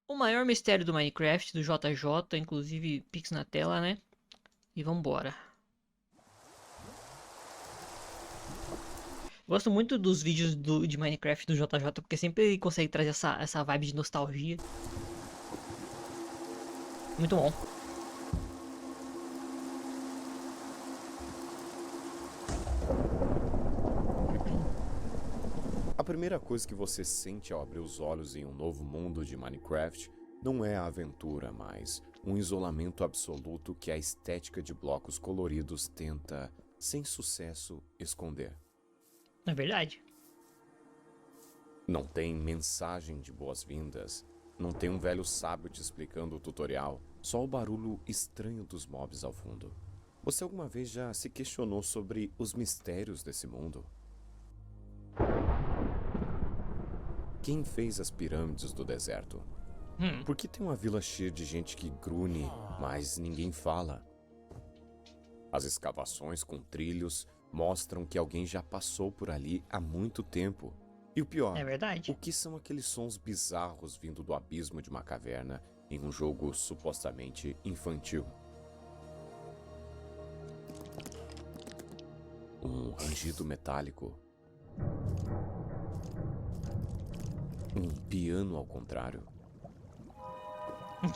O maior mistério do Minecraft, do JJ, inclusive Pix na tela, né? E vambora. Gosto muito dos vídeos de Minecraft do JJ, porque sempre ele consegue trazer essa vibe de nostalgia. Muito bom. A primeira coisa que você sente ao abrir os olhos em um novo mundo de Minecraft não é a aventura, mas um isolamento absoluto que a estética de blocos coloridos tenta, sem sucesso, esconder. Não é verdade? Não tem mensagem de boas-vindas, não tem um velho sábio te explicando o tutorial, só o barulho estranho dos mobs ao fundo. Você alguma vez já se questionou sobre os mistérios desse mundo? Quem fez as pirâmides do deserto? Por que tem uma vila cheia de gente que grune, mas ninguém fala? As escavações com trilhos mostram que alguém já passou por ali há muito tempo. E o pior, É verdade. o que são aqueles sons bizarros vindo do abismo de uma caverna em um jogo supostamente infantil? Um rangido metálico. Um piano ao contrário.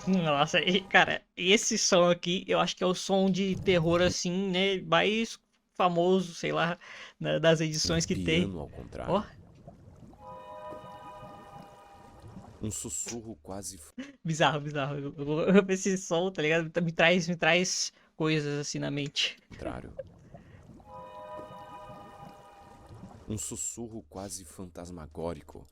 Nossa, cara, esse som aqui eu acho que é o som de terror assim, né? Mais famoso, sei lá, das Um edições que tem. piano ao Ó, contrário. Um sussurro quase bizarro, bizarro. Esse som, tá ligado? Me traz coisas assim na mente. contrário. Um sussurro quase fantasmagórico.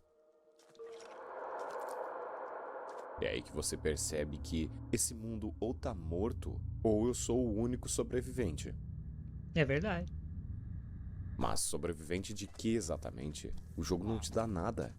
É aí que você percebe que esse mundo ou tá morto, ou eu sou o único sobrevivente. É verdade. Mas sobrevivente de que exatamente? O jogo não te dá nada.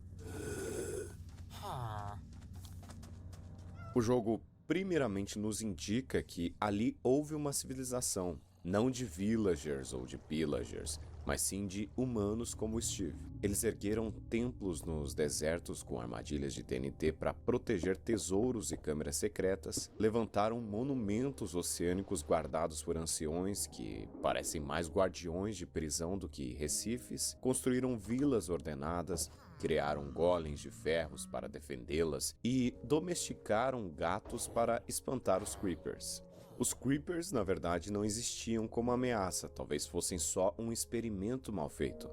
O jogo primeiramente nos indica que ali houve uma civilização, não de villagers ou de pillagers, mas sim de humanos como o Steve. Eles ergueram templos nos desertos com armadilhas de TNT para proteger tesouros e câmeras secretas, levantaram monumentos oceânicos guardados por anciões que parecem mais guardiões de prisão do que recifes, construíram vilas ordenadas, criaram golems de ferros para defendê-las e domesticaram gatos para espantar os creepers. Os creepers, na verdade, não existiam como ameaça, talvez fossem só um experimento mal feito.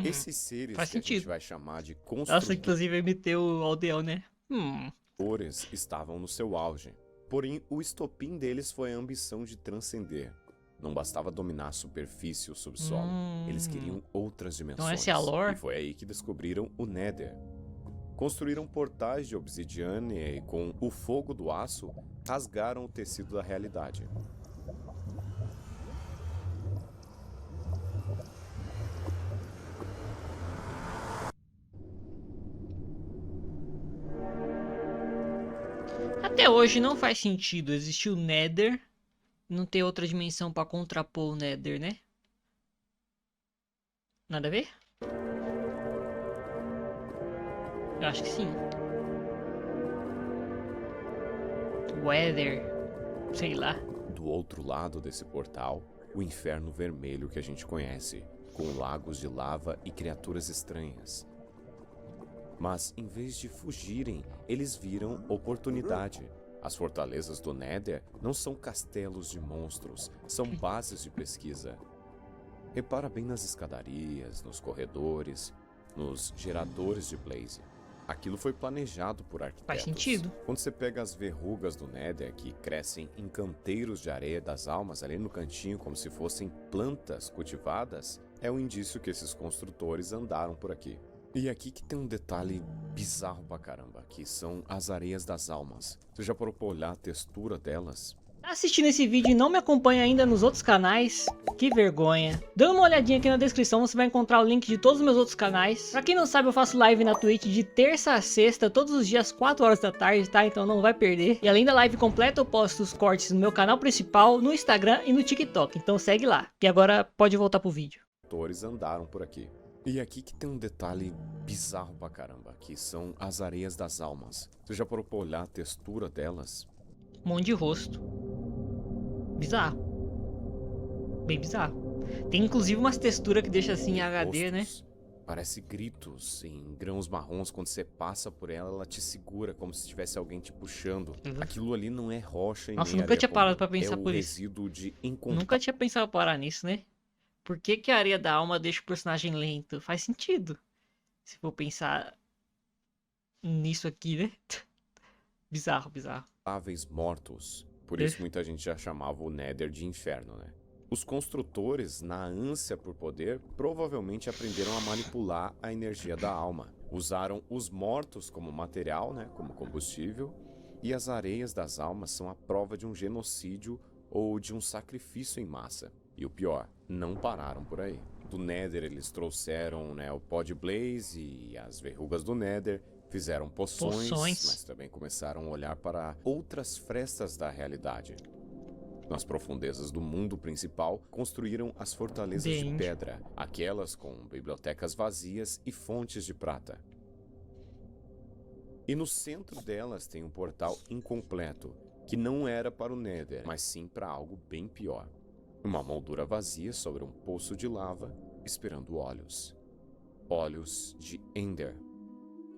Esses seres Faz que a gente sentido. vai chamar de Nossa, construtores inclusive ele meteu o aldeão, né? estavam no seu auge. Porém, o estopim deles foi a ambição de transcender. Não bastava dominar a superfície e o subsolo, eles queriam outras Então dimensões. essa é a E lore? foi aí que descobriram o Nether. Construíram portais de obsidiana e, com o fogo do aço, rasgaram o tecido da realidade. Até hoje não faz sentido existir o Nether, não ter outra dimensão pra contrapor o Nether, né? Nada a ver? Eu acho que sim. Weather, sei lá. Do outro lado desse portal, o inferno vermelho que a gente conhece, com lagos de lava e criaturas estranhas. Mas, em vez de fugirem, eles viram oportunidade. As fortalezas do Nether não são castelos de monstros, são bases de pesquisa. Repara bem nas escadarias, nos corredores, nos geradores de Blaze. Aquilo foi planejado por arquitetos. Faz sentido. Quando você pega as verrugas do Nether que crescem em canteiros de areia das almas ali no cantinho como se fossem plantas cultivadas, é um indício que esses construtores andaram por aqui. E aqui que tem um detalhe bizarro pra caramba, que são as areias das almas. Você já parou pra olhar a textura delas? Tá assistindo esse vídeo e não me acompanha ainda nos outros canais? Que vergonha. Dando uma olhadinha aqui na descrição você vai encontrar o link de todos os meus outros canais. Pra quem não sabe, eu faço live na Twitch de terça a sexta, todos os dias 4 horas da tarde, tá? Então não vai perder. E além da live completa, eu posto os cortes no meu canal principal, no Instagram e no TikTok. Então segue lá. E agora pode voltar pro vídeo. Autores andaram por aqui. E aqui que tem um detalhe bizarro pra caramba, que são as areias das almas. Você já parou pra olhar a textura delas? Um monte de rosto. Bizarro. Bem bizarro. Tem inclusive umas texturas que deixa assim em HD, né? Rostos. Parece gritos em grãos marrons. Quando você passa por ela, ela te segura como se tivesse alguém te puxando. Aquilo ali não é rocha e Nossa, nem nunca areia tinha comum. parado pra pensar É o por isso. resíduo de incontáveis. Nunca tinha pensado parar nisso, né? Por que que a areia da alma deixa o personagem lento? Faz sentido. Se for pensar nisso aqui, né? Bizarro, bizarro. Mortos. Por isso muita gente já chamava o Nether de inferno, né? Os construtores, na ânsia por poder, provavelmente aprenderam a manipular a energia da alma. Usaram os mortos como material, né, como combustível, e as areias das almas são a prova de um genocídio ou de um sacrifício em massa. E o pior, não pararam por aí. Do Nether eles trouxeram, né, o pó de Blaze e as verrugas do Nether, fizeram poções, mas também começaram a olhar para outras frestas da realidade. Nas profundezas do mundo principal, construíram as fortalezas de pedra, aquelas com bibliotecas vazias e fontes de prata. E no centro delas tem um portal incompleto, que não era para o Nether, mas sim para algo bem pior. Uma moldura vazia sobre um poço de lava, esperando olhos. Olhos de Ender.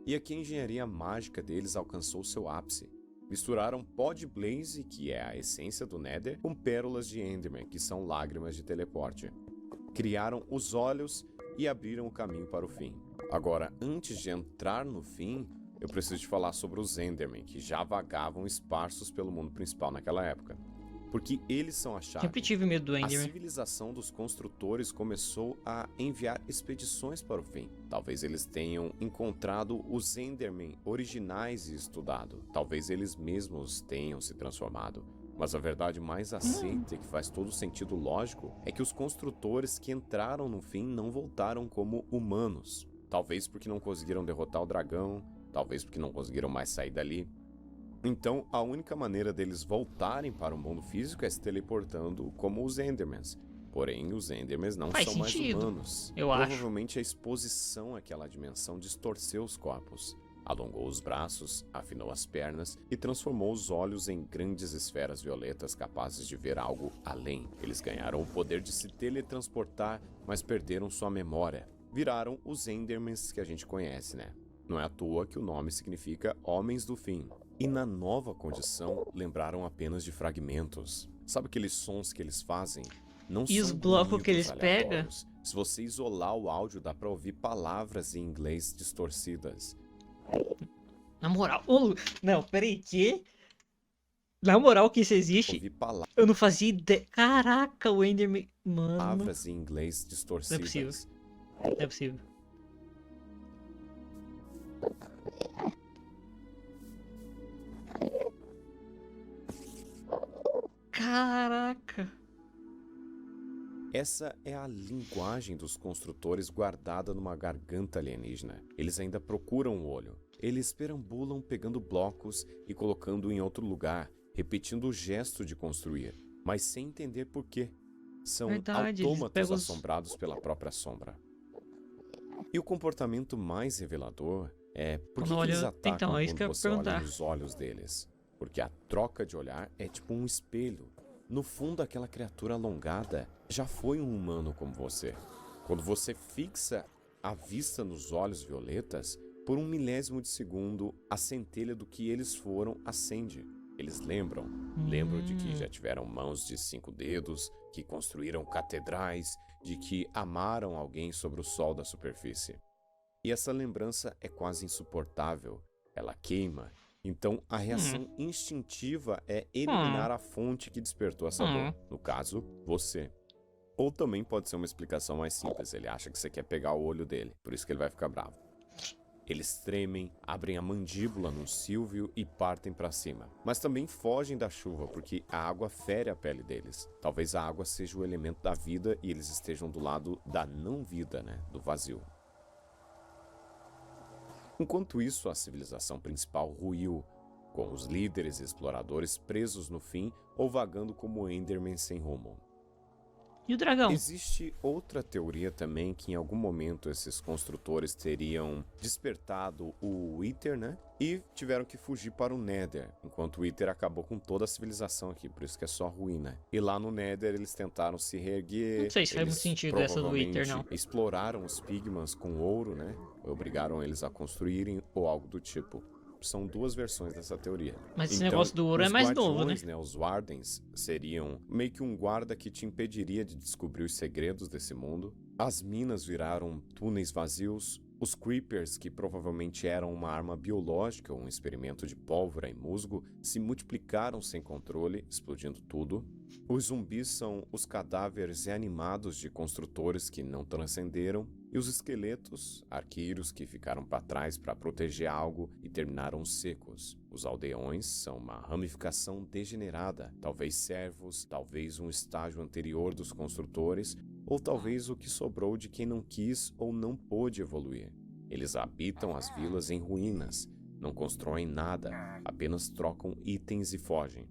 E aqui a engenharia mágica deles alcançou seu ápice. Misturaram pó de Blaze, que é a essência do Nether, com pérolas de Enderman, que são lágrimas de teleporte. Criaram os olhos e abriram o caminho para o fim. Agora, antes de entrar no fim, eu preciso te falar sobre os Enderman, que já vagavam esparsos pelo mundo principal naquela época. Porque eles são a chave. Sempre tive medo do Enderman. A civilização dos construtores começou a enviar expedições para o fim. Talvez eles tenham encontrado os Endermen originais e estudado. Talvez eles mesmos tenham se transformado. Mas a verdade mais aceita e que faz todo sentido lógico é que os construtores que entraram no fim não voltaram como humanos. Talvez porque não conseguiram derrotar o dragão, talvez porque não conseguiram mais sair dali. Então, a única maneira deles voltarem para o mundo físico é se teleportando como os Endermans. Porém, os Endermans não são mais humanos. Provavelmente a exposição àquela dimensão distorceu os corpos, alongou os braços, afinou as pernas e transformou os olhos em grandes esferas violetas capazes de ver algo além. Eles ganharam o poder de se teletransportar, mas perderam sua memória. Viraram os Endermans que a gente conhece, né? Não é à toa que o nome significa Homens do Fim. E na nova condição, lembraram apenas de fragmentos. Sabe aqueles sons que eles fazem? Não e são os blocos que eles pegam? Se você isolar o áudio, dá pra ouvir palavras em inglês distorcidas. Na moral... Não, peraí, que? Na moral que isso existe? Eu não fazia ideia. Caraca, o Enderman... Mano... Palavras em inglês distorcidas. Não é possível. Não é possível. Caraca! Essa é a linguagem dos construtores guardada numa garganta alienígena. Eles ainda procuram o olho. Eles perambulam pegando blocos e colocando em outro lugar, repetindo o gesto de construir, mas sem entender por quê. São autômatos assombrados pela própria sombra. E o comportamento mais revelador é por que eles atacam quando você olha nos olhos deles. Porque a troca de olhar é tipo um espelho. No fundo, aquela criatura alongada já foi um humano como você. Quando você fixa a vista nos olhos violetas, por um milésimo de segundo, a centelha do que eles foram acende. Eles lembram de que já tiveram mãos de 5 dedos, que construíram catedrais, de que amaram alguém sobre o sol da superfície. E essa lembrança é quase insuportável. Ela queima. Então, a reação instintiva é eliminar a fonte que despertou essa dor. No caso, você. Ou também pode ser uma explicação mais simples. Ele acha que você quer pegar o olho dele, por isso que ele vai ficar bravo. Eles tremem, abrem a mandíbula num sílvio e partem para cima. Mas também fogem da chuva, porque a água fere a pele deles. Talvez a água seja o elemento da vida e eles estejam do lado da não-vida, né? Do vazio. Enquanto isso, a civilização principal ruiu, com os líderes e exploradores presos no fim ou vagando como Endermen sem rumo. E o dragão? Existe outra teoria também que em algum momento esses construtores teriam despertado o Wither, né? E tiveram que fugir para o Nether, enquanto o Wither acabou com toda a civilização aqui, por isso que é só ruína. E lá no Nether eles tentaram se reerguer. Não sei se faz muito eles sentido essa do Wither, não. provavelmente exploraram os Pigmans com ouro, né? Obrigaram eles a construírem ou algo do tipo. São duas versões dessa teoria. Mas esse negócio do ouro é os mais novo, né? guardiões, os Wardens, seriam meio que um guarda que te impediria de descobrir os segredos desse mundo. As minas viraram túneis vazios. Os Creepers, que provavelmente eram uma arma biológica ou um experimento de pólvora e musgo, se multiplicaram sem controle, explodindo tudo. Os zumbis são os cadáveres reanimados de construtores que não transcenderam. E os esqueletos, arqueiros que ficaram para trás para proteger algo e terminaram secos. Os aldeões são uma ramificação degenerada, talvez servos, talvez um estágio anterior dos construtores, ou talvez o que sobrou de quem não quis ou não pôde evoluir. Eles habitam as vilas em ruínas, não constroem nada, apenas trocam itens e fogem.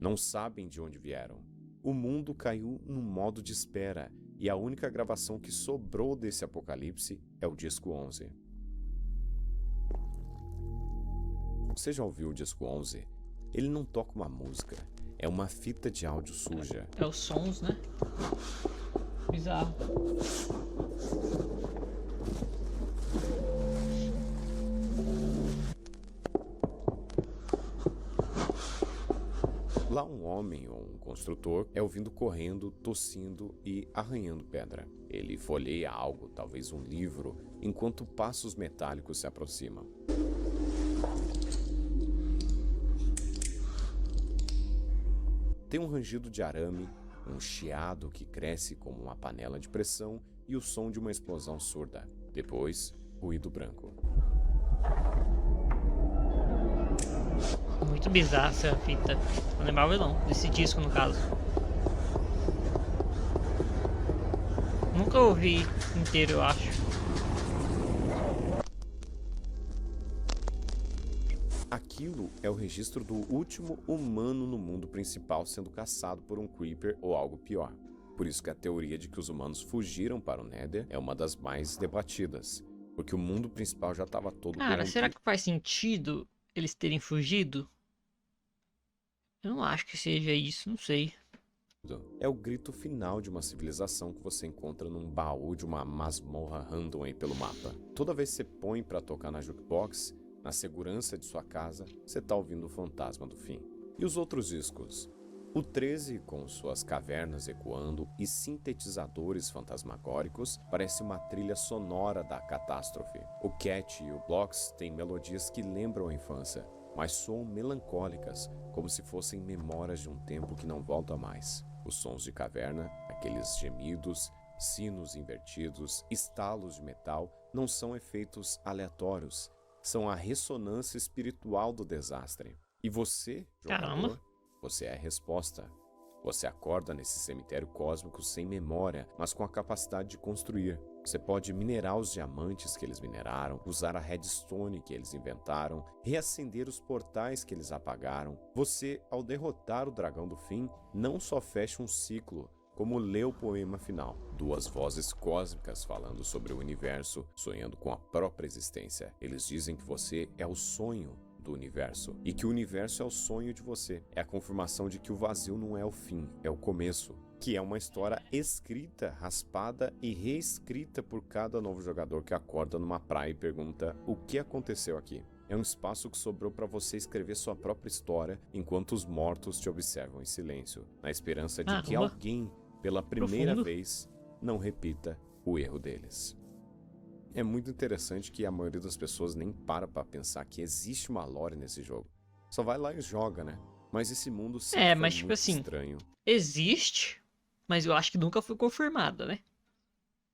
Não sabem de onde vieram. O mundo caiu num modo de espera, e a única gravação que sobrou desse apocalipse é o disco 11. Você já ouviu o disco 11? Ele não toca uma música, é uma fita de áudio suja. É os sons, né? Bizarro. Lá um homem ou um construtor é ouvido correndo, tossindo e arranhando pedra. Ele folheia algo, talvez um livro, enquanto passos metálicos se aproximam. Tem um rangido de arame, um chiado que cresce como uma panela de pressão e o som de uma explosão surda. Depois, ruído branco. Muito bizarra essa fita. Não lembrava não, desse disco no caso. Nunca ouvi inteiro, eu acho. Aquilo é o registro do último humano no mundo principal sendo caçado por um Creeper ou algo pior. Por isso que a teoria de que os humanos fugiram para o Nether é uma das mais debatidas, porque o mundo principal já estava todo Cara, corrompido. será que faz sentido eles terem fugido? Eu não acho que seja isso, não sei. É o grito final de uma civilização que você encontra num baú de uma masmorra random aí pelo mapa. Toda vez que você põe pra tocar na jukebox, na segurança de sua casa, você tá ouvindo o fantasma do fim. E os outros discos? O 13, com suas cavernas ecoando e sintetizadores fantasmagóricos, parece uma trilha sonora da catástrofe. O Cat e o Blocks têm melodias que lembram a infância, mas soam melancólicas, como se fossem memórias de um tempo que não volta mais. Os sons de caverna, aqueles gemidos, sinos invertidos, estalos de metal, não são efeitos aleatórios, são a ressonância espiritual do desastre. E você, jogador, Caramba. você é a resposta. Você acorda nesse cemitério cósmico sem memória, mas com a capacidade de construir. Você pode minerar os diamantes que eles mineraram, usar a redstone que eles inventaram, reacender os portais que eles apagaram. Você, ao derrotar o dragão do fim, não só fecha um ciclo, como lê o poema final. Duas vozes cósmicas falando sobre o universo, sonhando com a própria existência. Eles dizem que você é o sonho do universo, e que o universo é o sonho de você. É a confirmação de que o vazio não é o fim, é o começo. Que é uma história escrita, raspada e reescrita por cada novo jogador que acorda numa praia e pergunta o que aconteceu aqui. É um espaço que sobrou para você escrever sua própria história enquanto os mortos te observam em silêncio, na esperança de que alguém, pela primeira vez, não repita o erro deles. É muito interessante que a maioria das pessoas nem para pensar que existe uma lore nesse jogo. Só vai lá e joga, né? Mas esse mundo sempre foi mas tipo muito assim, estranho. Existe, mas eu acho que nunca foi confirmada, né?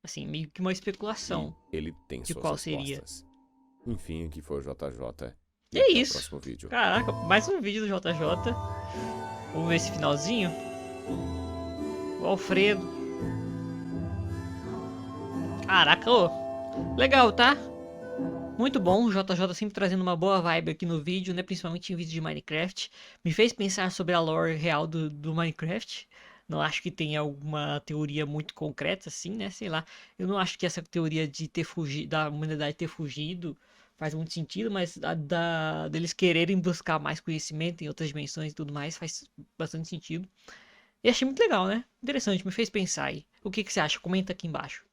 Assim, meio que uma especulação. E ele tem de suas qual respostas. seria. Enfim, aqui foi o JJ. E Que até isso? o próximo vídeo. Caraca, mais um vídeo do JJ. Vamos ver esse finalzinho. O Alfredo. Caraca, ô. Legal, tá? Muito bom, o JJ sempre trazendo uma boa vibe aqui no vídeo, né? Principalmente em vídeo de Minecraft. Me fez pensar sobre a lore real do Minecraft, Não acho que tenha alguma teoria muito concreta, assim, né? Sei lá. Eu não acho que essa teoria de ter fugido, da humanidade ter fugido, faz muito sentido, mas deles quererem buscar mais conhecimento em outras dimensões e tudo mais faz bastante sentido. E achei muito legal, né? Interessante, me fez pensar aí. O que que você acha? Comenta aqui embaixo.